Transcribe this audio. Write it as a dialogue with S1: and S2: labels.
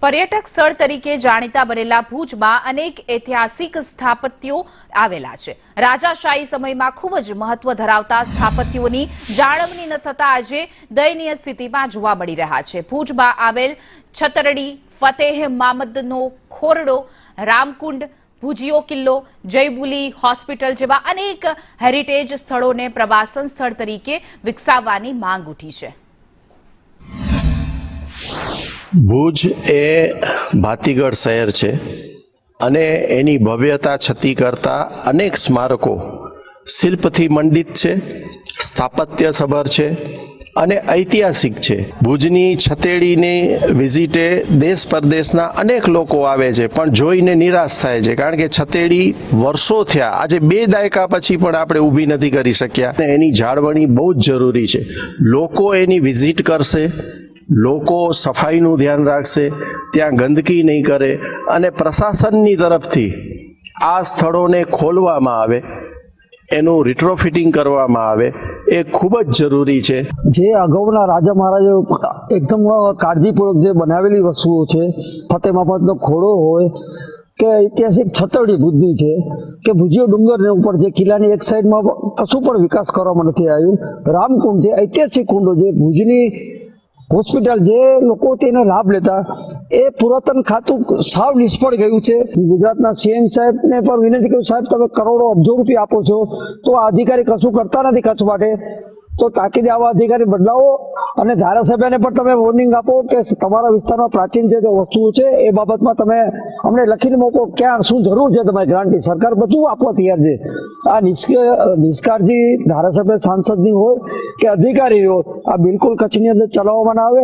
S1: पर्यटक स्थળ તરીકે જાણીતા બનેલા ભુજમાં અનેક ઐતિહાસિક સ્થાપત્યો આવેલા છે। રાજાશાહી સમયમાં ખૂબ જ મહત્વ ધરાવતા સ્થાપત્યોની જાળવણી ન થતા આજે દયનીય સ્થિતિમાં જોવા મળી રહ્યા છે। ભુજમાં આવેલ છતરડી, ફતેહ મામદનો ખોરડો, રામકુંડ, ભુજિયો કિલ્લો, જયબુલી હોસ્પિટલ જેવા અનેક હેરિટેજ સ્થળોને પ્રવાસન સ્થળ તરીકે વિકસાવવાની માંગ ઉઠી છે।
S2: ભુજ એ ભાતીગળ શહેર છે અને એની ભવ્યતા છતી કરતા અનેક સ્મારકો શિલ્પથી મંડિત છે, સ્થાપત્ય સભર છે અને ઐતિહાસિક છે। ભુજની છતેડીની વિઝિટે દેશ પરદેશના અનેક લોકો આવે છે પણ જોઈને નિરાશ થાય છે, કારણ કે છતેડી વર્ષો થયા, આજે 2 દાયકા પછી પણ આપણે ઊભી નથી કરી શક્યા। એની જાળવણી બહુ જ જરૂરી છે। લોકો એની વિઝિટ કરશે, લોકો સફાઈનું ધ્યાન રાખશે, ત્યાં ગંદકી નહીં કરે અને પ્રશાસનની તરફથી આ સ્થળોને ખોલવામાં આવે, એનું રિટ્રોફિટિંગ કરવામાં આવે, એ ખૂબ જ જરૂરી છે।
S3: જે અગાઉના રાજા મહારાજા એકદમ કાળજીપૂર્વક જે બનાવેલી વસ્તુઓ છે, ફતેહ મામદનો ખોડો હોય કે ઐતિહાસિક છતરડી ભુજની છે કે ભુજિયો ડુંગરની ઉપર જે કિલ્લાની એક સાઈડમાં કશું પણ વિકાસ કરવામાં નથી આવ્યું। રામકુંડ જે ઐતિહાસિક કુંડો જે ભુજની હોસ્પિટલ જે લોકો તેનો લાભ લેતા, એ પુરાતન ખાતું સાવ નિષ્ફળ ગયું છે। ગુજરાતના સીએમ સાહેબને પણ વિનંતી કરું, સાહેબ તમે કરોડો અબજો રૂપિયા આપો છો તો આ અધિકારી કશું કરતા નથી કચ્છ માટે, તો તાકીદે આવા અધિકારી બદલાવો અને ધારાસભ્યને પણ તમે વોર્નિંગ આપો કે તમારા વિસ્તારમાં પ્રાચીન જે વસ્તુઓ છે એ બાબતમાં તમે અમને લખીને મોકલો, ક્યાં શું જરૂર છે તમારી ગ્રાન્ટની, સરકાર બધું આપવા તૈયાર છે। આ નિષ્કાળજી ધારાસભ્ય સાંસદની હોય કે અધિકારી હોય, આ બિલકુલ કચ્છની અંદર ચલાવવામાં ના આવે।